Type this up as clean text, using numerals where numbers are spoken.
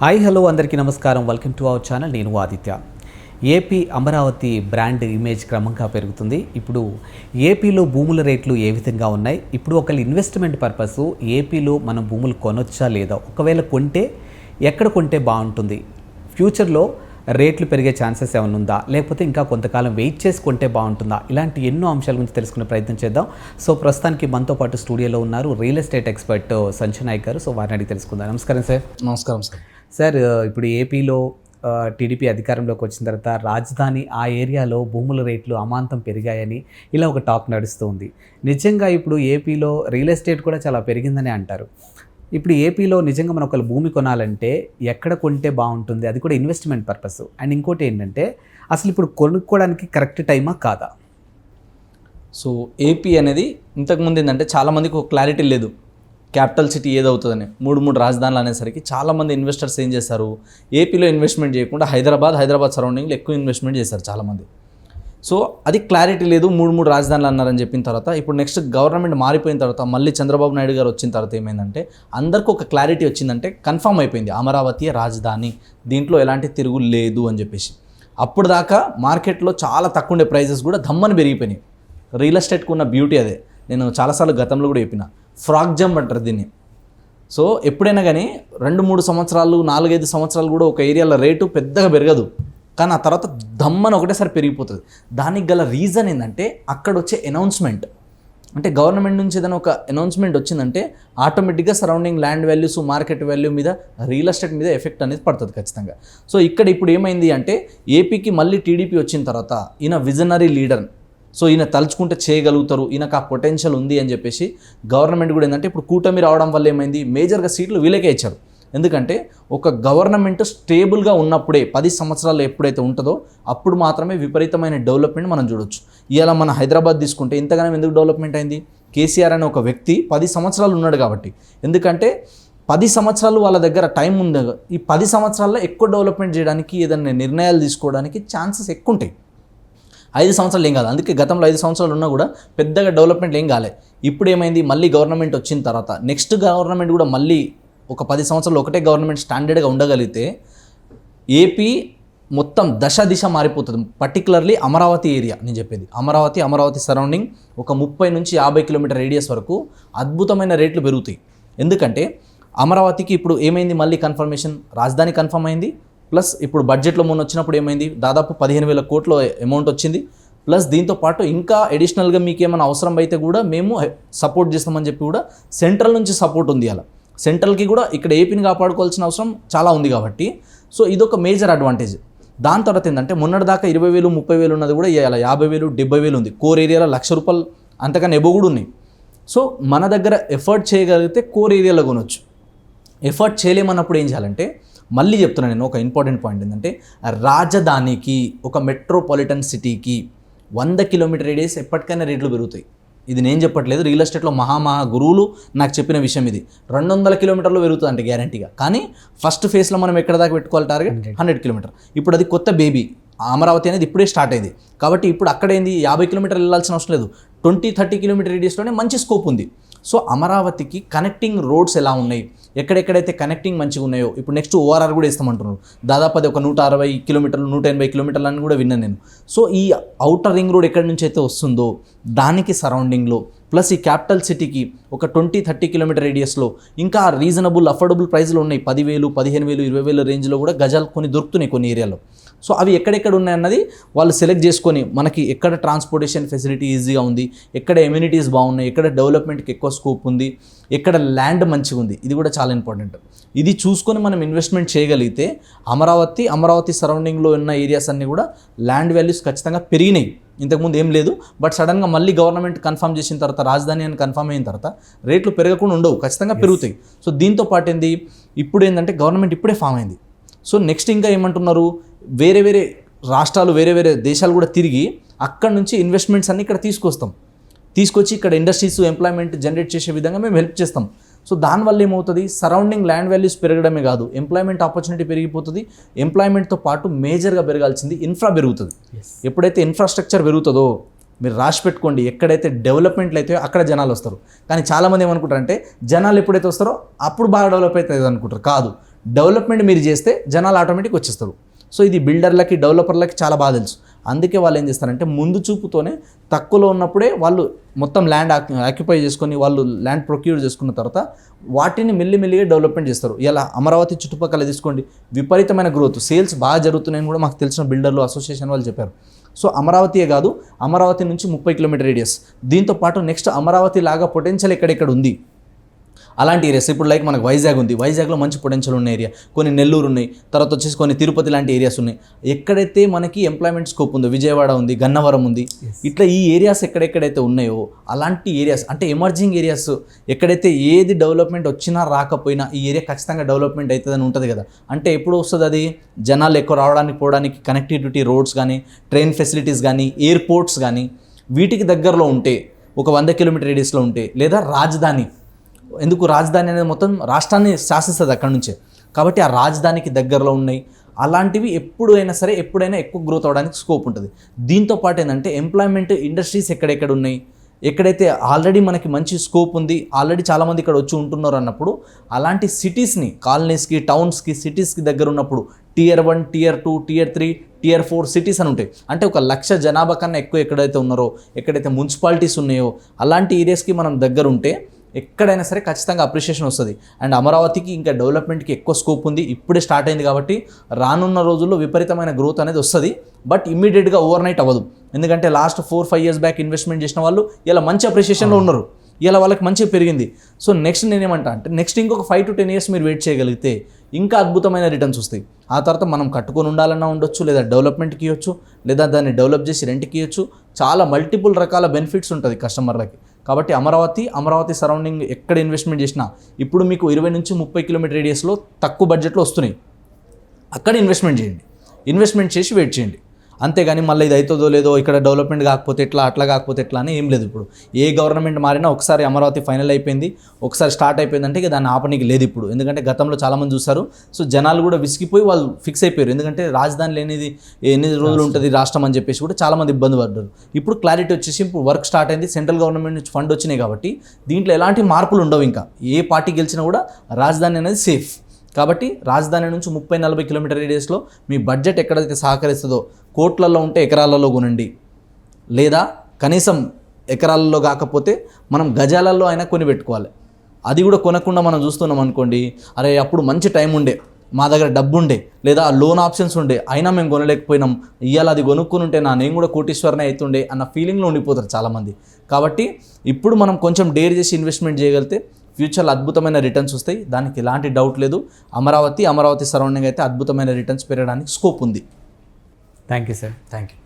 Hi hello అందరికీ నమస్కారం. Welcome to our channel. నేను Aditya. AP Amaravati brand image క్రమంగా పెరుగుతుంది. ఇప్పుడు ఏపీలో భూముల రేట్లు ఏ విధంగా ఉన్నాయి, ఇప్పుడు ఒకళ్ళు ఇన్వెస్ట్మెంట్ పర్పస్ ఏపీలో మనం భూములు కొనొచ్చా లేదా, ఒకవేళ కొంటే ఎక్కడ కొంటే బాగుంటుంది, ఫ్యూచర్లో రేట్లు పెరిగే ఛాన్సెస్ ఏమైనా ఉందా, లేకపోతే ఇంకా కొంతకాలం వెయిట్ చేసి కొంటే బాగుంటుందా, ఇలాంటి ఎన్నో అంశాల గురించి తెలుసుకునే ప్రయత్నం చేద్దాం. సో ప్రస్తుతానికి మనతో పాటు స్టూడియోలో ఉన్నారు real estate expert Sanjay Nayak గారు. సో వారిని అడిగి తెలుసుకుందాం. నమస్కారం సార్. నమస్కారం సార్. సార్, ఇప్పుడు ఏపీలో టీడీపీ అధికారంలోకి వచ్చిన తర్వాత రాజధాని ఆ ఏరియాలో భూముల రేట్లు అమాంతం పెరిగాయని ఇలా ఒక టాక్ నడుస్తూ ఉంది. నిజంగా ఇప్పుడు ఏపీలో రియల్ ఎస్టేట్ కూడా చాలా పెరిగిందని అంటారు. ఇప్పుడు ఏపీలో నిజంగా మనం ఒకళ్ళు భూమి కొనాలంటే ఎక్కడ కొంటే బాగుంటుంది, అది కూడా ఇన్వెస్ట్మెంట్ పర్పస్. అండ్ ఇంకోటి ఏంటంటే అసలు ఇప్పుడు కొనుక్కోవడానికి కరెక్ట్ టైమా కాదా? సో ఏపీ అనేది ఇంతకుముందు ఏంటంటే చాలామందికి ఒక క్లారిటీ లేదు, క్యాపిటల్ సిటీ ఏదవుతుందని. మూడు రాజధానులు అనేసరికి చాలామంది ఇన్వెస్టర్స్ ఏం చేస్తారు, ఏపీలో ఇన్వెస్ట్మెంట్ చేయకుండా హైదరాబాద్ సరౌండింగ్లో ఎక్కువ ఇన్వెస్ట్మెంట్ చేస్తారు చాలామంది. సో అది క్లారిటీ లేదు, మూడు రాజధానులు అన్నారని చెప్పిన తర్వాత ఇప్పుడు నెక్స్ట్ గవర్నమెంట్ మారిపోయిన తర్వాత మళ్ళీ చంద్రబాబు నాయుడు గారు వచ్చిన తర్వాత ఏమైందంటే అందరికీ ఒక క్లారిటీ వచ్చిందంటే కన్ఫర్మ్ అయిపోయింది అమరావతి రాజధాని, దీంట్లో ఎలాంటి తిరుగు లేదు అని చెప్పేసి. అప్పుడు దాకా మార్కెట్లో చాలా తక్కువ ఉండే ప్రైజెస్ కూడా ధమ్మని పెరిగిపోయినాయి. రియల్ ఎస్టేట్కి ఉన్న బ్యూటీ అదే. నేను చాలాసార్లు గతంలో కూడా చెప్పిన, ఫ్రాక్ జంప్ అంటారు దీన్ని. సో ఎప్పుడైనా కానీ 2-3 సంవత్సరాలు 4-5 సంవత్సరాలు కూడా ఒక ఏరియాలో రేటు పెద్దగా పెరగదు, కానీ ఆ తర్వాత దమ్మని ఒకటేసారి పెరిగిపోతుంది. దానికి గల రీజన్ ఏంటంటే అక్కడ వచ్చే అనౌన్స్మెంట్. అంటే గవర్నమెంట్ నుంచి ఏదైనా ఒక అనౌన్స్మెంట్ వచ్చిందంటే ఆటోమేటిక్గా surrounding land values, market value మీద, రియల్ ఎస్టేట్ మీద ఎఫెక్ట్ అనేది పడుతుంది ఖచ్చితంగా. సో ఇక్కడ ఇప్పుడు ఏమైంది అంటే ఏపీకి మళ్ళీ టీడీపీ వచ్చిన తర్వాత ఈయన విజనరీ లీడర్, సో ఈయన తలుచుకుంటే చేయగలుగుతారు, ఈయనకు ఆ పొటెన్షియల్ ఉంది అని చెప్పేసి గవర్నమెంట్ కూడా ఏంటంటే ఇప్పుడు కూటమి రావడం వల్ల ఏమైంది, మేజర్గా సీట్లు వీళ్ళకే ఇచ్చారు. ఎందుకంటే ఒక గవర్నమెంట్ స్టేబుల్గా ఉన్నప్పుడే 10 సంవత్సరాలు ఎప్పుడైతే ఉంటుందో అప్పుడు మాత్రమే విపరీతమైన డెవలప్మెంట్ మనం చూడొచ్చు. ఇవాళ మన హైదరాబాద్ తీసుకుంటే ఇంతగానో ఎందుకు డెవలప్మెంట్ అయింది, కేసీఆర్ అనే ఒక వ్యక్తి 10 సంవత్సరాలు ఉన్నాడు కాబట్టి. ఎందుకంటే 10 సంవత్సరాలు వాళ్ళ దగ్గర టైం ఉంది. ఈ 10 సంవత్సరాల్లో ఎక్కువ డెవలప్మెంట్ చేయడానికి, ఏదైనా నిర్ణయాలు తీసుకోవడానికి ఛాన్సెస్ ఎక్కువ ఉంటాయి. 5 సంవత్సరాలు ఏం కాదు. అందుకే గతంలో 5 సంవత్సరాలు ఉన్నా కూడా పెద్దగా డెవలప్మెంట్ ఏం కాలే. ఇప్పుడు ఏమైంది, మళ్ళీ గవర్నమెంట్ వచ్చిన తర్వాత నెక్స్ట్ గవర్నమెంట్ కూడా మళ్ళీ ఒక 10 సంవత్సరాలు ఒకటే గవర్నమెంట్ స్టాండర్డ్గా ఉండగలిగితే ఏపీ మొత్తం దిశ మారిపోతుంది. పర్టికులర్లీ అమరావతి ఏరియా నేను చెప్పేది, అమరావతి సరౌండింగ్ ఒక 30 నుంచి 50 కిలోమీటర్ రేడియస్ వరకు అద్భుతమైన రేట్లు పెరుగుతాయి. ఎందుకంటే అమరావతికి ఇప్పుడు ఏమైంది, మళ్ళీ కన్ఫర్మేషన్ రాజధాని కన్ఫర్మ్ అయింది. ప్లస్ ఇప్పుడు బడ్జెట్లో మొన్న వచ్చినప్పుడు ఏమైంది, దాదాపు 15,000 కోట్ల అమౌంట్ వచ్చింది. ప్లస్ దీంతో పాటు ఇంకా అడిషనల్గా మీకు ఏమైనా అవసరం అయితే కూడా మేము సపోర్ట్ చేస్తామని చెప్పి కూడా సెంట్రల్ నుంచి సపోర్ట్ ఉంది. అలా సెంట్రల్కి కూడా ఇక్కడ ఏపీని కాపాడుకోవాల్సిన అవసరం చాలా ఉంది కాబట్టి సో ఇదొక మేజర్ అడ్వాంటేజ్. దాని తర్వాత ఏంటంటే మొన్నటి దాకా 20,000 30,000 ఉన్నది కూడా ఇలా 50,000 70,000 ఉంది. కోర్ ఏరియాలో ₹1,00,000 అంతకన్నా ఎబో కూడా ఉన్నాయి. సో మన దగ్గర ఎఫర్ట్ చేయగలిగితే కోర్ ఏరియాలో కొనవచ్చు. ఎఫర్ట్ చేయలేమన్నప్పుడు ఏం చేయాలంటే, మళ్ళీ చెప్తున్నాను నేను, ఒక ఇంపార్టెంట్ పాయింట్ ఏంటంటే రాజధానికి, ఒక మెట్రోపాలిటన్ సిటీకి 100 కిలోమీటర్ రేడియస్ ఎప్పటికైనా రేట్లు పెరుగుతాయి. ఇది నేను చెప్పట్లేదు, రియల్ ఎస్టేట్లో మహా గురువులు నాకు చెప్పిన విషయం ఇది. 200 కిలోమీటర్లు పెరుగుతుంది అంటే గ్యారంటీగా. కానీ ఫస్ట్ ఫేజ్లో మనం ఎక్కడ దాకా పెట్టుకోవాలి టార్గెట్, 100 కిలోమీటర్. ఇప్పుడు అది కొత్త బేబీ, అమరావతి అనేది ఇప్పుడే స్టార్ట్ అయింది కాబట్టి ఇప్పుడు అక్కడ ఏంది 50 కిలోమీటర్లు వెళ్ళాల్సిన అవసరం లేదు, 20-30 కిలోమీటర్ రేడియస్లోనే మంచి స్కోప్ ఉంది. సో అమరావతికి కనెక్టింగ్ రోడ్స్ ఎలా ఉన్నాయి, ఎక్కడెక్కడైతే కనెక్టింగ్ మంచిగా ఉన్నాయో, ఇప్పుడు నెక్స్ట్ ఓఆర్ఆర్ కూడా ఇస్తామంటున్నారు. దాదాపు అది ఒక 160 కిలోమీటర్లు 180 కిలోమీటర్లు అని కూడా విన్నాను నేను. సో ఈ ఔటర్ రింగ్ రోడ్ ఎక్కడి నుంచి అయితే వస్తుందో దానికి సరౌండింగ్లో, ప్లస్ ఈ క్యాపిటల్ సిటీకి ఒక 20-30 కిలోమీటర్ రేడియస్లో ఇంకా రీజనబుల్ అఫోర్డబుల్ ప్రైస్లో ఉన్నాయి. 10,000 15,000 20,000 రేంజ్లో కూడా గజాలు కొన్ని దొరుకుతున్నాయి కొన్ని ఏరియాలో. సో అవి ఎక్కడెక్కడ ఉన్నాయన్నది వాళ్ళు సెలెక్ట్ చేసుకొని మనకి ఎక్కడ ట్రాన్స్పోర్టేషన్ ఫెసిలిటీ ఈజీగా ఉంది, ఎక్కడ ఎమ్యూనిటీస్ బాగున్నాయి, ఎక్కడ డెవలప్మెంట్కి ఎక్కువ స్కోప్ ఉంది, ఎక్కడ ల్యాండ్ మంచిగా ఉంది, ఇది కూడా చాలా ఇంపార్టెంట్. ఇది చూసుకొని మనం ఇన్వెస్ట్మెంట్ చేయగలిగితే అమరావతి సరౌండింగ్లో ఉన్న ఏరియాస్ అన్నీ కూడా ల్యాండ్ వాల్యూస్ ఖచ్చితంగా పెరిగినాయి. ఇంతకుముందు ఏం లేదు, బట్ సడన్గా మళ్ళీ గవర్నమెంట్ కన్ఫర్మ్ చేసిన తర్వాత, రాజధాని అని కన్ఫర్మ్ అయిన తర్వాత రేట్లు పెరగకుండా ఉండవు, ఖచ్చితంగా పెరుగుతాయి. సో దీంతో పాటు ఏంది, ఇప్పుడు ఏంటంటే గవర్నమెంట్ ఇప్పుడే ఫామ్ అయింది. సో నెక్స్ట్ ఇంకా ఏమంటున్నారు, వేరే రాష్ట్రాలు వేరే దేశాలు కూడా తిరిగి అక్కడ నుంచి ఇన్వెస్ట్మెంట్స్ అన్ని ఇక్కడ తీసుకొచ్చి ఇక్కడ ఇండస్ట్రీస్ ఎంప్లాయ్మెంట్ జనరేట్ చేసే విధంగా మేము హెల్ప్ చేస్తాం. సో దానివల్ల ఏమవుతుంది, సరౌండింగ్ ల్యాండ్ వాల్యూస్ పెరగడమే కాదు, ఎంప్లాయ్మెంట్ ఆపర్చునిటీ పెరిగిపోతుంది. ఎంప్లాయ్మెంట్తో పాటు మేజర్గా పెరగాల్సింది ఇన్ఫ్రా పెరుగుతుంది. ఎప్పుడైతే ఇన్ఫ్రాస్ట్రక్చర్ పెరుగుతుందో మీరు రాసి పెట్టుకోండి, ఎక్కడైతే డెవలప్మెంట్లు అయితే అక్కడ జనాలు వస్తారు. కానీ చాలామంది ఏమనుకుంటారంటే జనాలు ఎప్పుడైతే వస్తారో అప్పుడు బాగా డెవలప్ అవుతుంది అనుకుంటారు. కాదు, డెవలప్మెంట్ మీరు చేస్తే జనాలు ఆటోమేటిక్ వచ్చేస్తారు. సో ఇది బిల్డర్లకి డెవలపర్లకి చాలా బాగా తెలుసు. అందుకే వాళ్ళు ఏం చేస్తారంటే ముందు చూపుతోనే తక్కువలో ఉన్నప్పుడే వాళ్ళు మొత్తం ల్యాండ్ ఆక్యుపై చేసుకొని వాళ్ళు ల్యాండ్ ప్రొక్యూర్ చేసుకున్న తర్వాత వాటిని మెల్లిమెల్లిగా డెవలప్మెంట్ చేస్తారు. ఇలా అమరావతి చుట్టుపక్కల తీసుకోండి, విపరీతమైన గ్రోత్, సేల్స్ బాగా జరుగుతున్నాయని కూడా మాకు తెలిసిన బిల్డర్లు అసోసియేషన్ వాళ్ళు చెప్పారు. సో అమరావతియే కాదు, అమరావతి నుంచి 30 కిలోమీటర్ రేడియస్, దీంతో పాటు నెక్స్ట్ అమరావతి లాగా పొటెన్షియల్ ఎక్కడెక్కడ ఉంది అలాంటి ఏరియాస్. ఇప్పుడు లైక్ మనకు వైజాగ్ ఉంది, వైజాగ్లో మంచి పొటెన్షియల్ ఉన్న ఏరియా, కొన్ని నెల్లూరు ఉన్నాయి, తర్వాత వచ్చేసి కొన్ని తిరుపతి లాంటి ఏరియాస్ ఉన్నాయి. ఎక్కడైతే మనకి ఎంప్లాయ్మెంట్ స్కోప్ ఉందో, విజయవాడ ఉంది, గన్నవరం ఉంది, ఇట్లా ఈ ఏరియాస్ ఎక్కడెక్కడైతే ఉన్నాయో అలాంటి ఏరియాస్ అంటే ఎమర్జింగ్ ఏరియాస్, ఎక్కడైతే ఏది డెవలప్మెంట్ వచ్చినా రాకపోయినా ఈ ఏరియా ఖచ్చితంగా డెవలప్మెంట్ అవుతుందని ఉంటుంది కదా. అంటే ఎప్పుడు వస్తుంది అది, జనాలు ఎక్కువ రావడానికి పోవడానికి కనెక్టివిటీ, రోడ్స్ కానీ, ట్రైన్ ఫెసిలిటీస్ కానీ, ఎయిర్పోర్ట్స్ కానీ వీటికి దగ్గరలో ఉంటే, ఒక 100 కిలోమీటర్ రేడియస్లో ఉంటే, లేదా రాజధాని, ఎందుకు రాజధాని అనేది మొత్తం రాష్ట్రాన్ని శాసిస్తుంది అక్కడ నుంచే, కాబట్టి ఆ రాజధానికి దగ్గరలో ఉన్నాయి. అలాంటివి ఎప్పుడైనా ఎక్కువ గ్రోత్ అవ్వడానికి స్కోప్ ఉంటుంది. దీంతో పాటు ఏంటంటే ఎంప్లాయ్మెంట్ ఇండస్ట్రీస్ ఎక్కడెక్కడ ఉన్నాయి, ఎక్కడైతే ఆల్రెడీ మనకి మంచి స్కోప్ ఉంది, ఆల్రెడీ చాలామంది ఇక్కడ వచ్చి ఉంటున్నారు అన్నప్పుడు అలాంటి సిటీస్ని, కాలనీస్కి, టౌన్స్కి, సిటీస్కి దగ్గర ఉన్నప్పుడు Tier 1, Tier 2, Tier 3, Tier 4 cities అని ఉంటాయి. అంటే 1,00,000 జనాభా కన్నా ఎక్కువ ఎక్కడైతే ఉన్నారో, ఎక్కడైతే మున్సిపాలిటీస్ ఉన్నాయో అలాంటి ఏరియాస్కి మనం దగ్గర ఉంటే ఎక్కడైనా సరే ఖచ్చితంగా అప్రిషియేషన్ వస్తుంది. అండ్ అమరావతికి ఇంకా డెవలప్మెంట్కి ఎక్కువ స్కోప్ ఉంది, ఇప్పుడే స్టార్ట్ అయింది కాబట్టి రానున్న రోజుల్లో విపరీతమైన గ్రోత్ అనేది వస్తుంది. బట్ ఇమ్మీడియట్గా ఓవర్ నైట్ అవ్వదు, ఎందుకంటే లాస్ట్ 4-5 years బ్యాక్ ఇన్వెస్ట్మెంట్ చేసిన వాళ్ళు ఇలా మంచి అప్రిషియేషన్లో ఉన్నారు, ఇలా వాళ్ళకి మంచిగా పెరిగింది. సో నెక్స్ట్ నేనేమంటా అంటే నెక్స్ట్ ఇంకొక 5 to 10 years మీరు వెయిట్ చేయగలిగితే ఇంకా అద్భుతమైన రిటర్న్స్ వస్తాయి. ఆ తర్వాత మనం కట్టుకొని ఉండాలన్నా ఉండొచ్చు, లేదా డెవలప్మెంట్కి ఇవ్వచ్చు, లేదా దాన్ని డెవలప్ చేసి రెంట్కి ఇవ్వచ్చు. చాలా మల్టిపుల్ రకాల బెనిఫిట్స్ ఉంటుంది కస్టమర్లకి. కాబట్టి అమరావతి సరౌండింగ్ ఎక్కడ ఇన్వెస్ట్మెంట్ చేసినా ఇప్పుడు మీకు 20 నుంచి 30 కిలోమీటర్ రేడియస్లో తక్కువ బడ్జెట్లో వస్తున్నాయి, అక్కడ ఇన్వెస్ట్మెంట్ చేయండి. ఇన్వెస్ట్మెంట్ చేసి వెయిట్ చేయండి. అంతేగాని మళ్ళీ ఇది అవుతుందో లేదో, ఇక్కడ డెవలప్మెంట్ కాకపోతే ఎట్లా, అట్లా కాకపోతే ఎట్లా అని ఏం లేదు. ఇప్పుడు ఏ గవర్నమెంట్ మారినా ఒకసారి అమరావతి ఫైనల్ అయిపోయింది, ఒకసారి స్టార్ట్ అయిపోయిందంటే ఇక దాన్ని ఆపనికి లేదు ఇప్పుడు. ఎందుకంటే గతంలో చాలామంది చూస్తారు, సో జనాలు కూడా విసిగిపోయి వాళ్ళు ఫిక్స్ అయిపోయారు. ఎందుకంటే రాజధాని లేనిది ఎన్ని రోజులు ఉంటుంది రాష్ట్రం అని చెప్పేసి కూడా చాలామంది ఇబ్బంది పడ్డారు. ఇప్పుడు క్లారిటీ వచ్చేసి ఇప్పుడు వర్క్ స్టార్ట్ అయింది, సెంట్రల్ గవర్నమెంట్ నుంచి ఫండ్ వచ్చినాయి కాబట్టి దీంట్లో ఎలాంటి మార్పులు ఉండవు. ఇంకా ఏ పార్టీ గెలిచినా కూడా రాజధాని అనేది సేఫ్. కాబట్టి రాజధాని నుంచి 30-40 కిలోమీటర్ రేడియస్లో మీ బడ్జెట్ ఎక్కడైతే సహకరిస్తుందో, కోట్లలో ఉంటే ఎకరాలలో కొనండి, లేదా కనీసం ఎకరాలలో కాకపోతే మనం గజాలలో అయినా కొని పెట్టుకోవాలి. అది కూడా కొనకుండా మనం చూస్తున్నాం అనుకోండి, అరే అప్పుడు మంచి టైం ఉండే, మా దగ్గర డబ్బు ఉండే, లేదా లోన్ ఆప్షన్స్ ఉండే, అయినా మేము కొనలేకపోయినాం, ఇవాళ అది కొనుక్కుని ఉంటే నేను కూడా కోటీశ్వరనే అవుతుండే అన్న ఫీలింగ్లో ఉండిపోతారు చాలామంది. కాబట్టి ఇప్పుడు మనం కొంచెం డేర్ చేసి ఇన్వెస్ట్మెంట్ చేయగలిగితే ఫ్యూచర్లో అద్భుతమైన రిటర్న్స్ వస్తాయి, దానికి ఎలాంటి డౌట్ లేదు. అమరావతి సరౌండింగ్ అయితే అద్భుతమైన రిటర్న్స్ పెరగడానికి స్కోప్ ఉంది. Thank you sir. Thank you.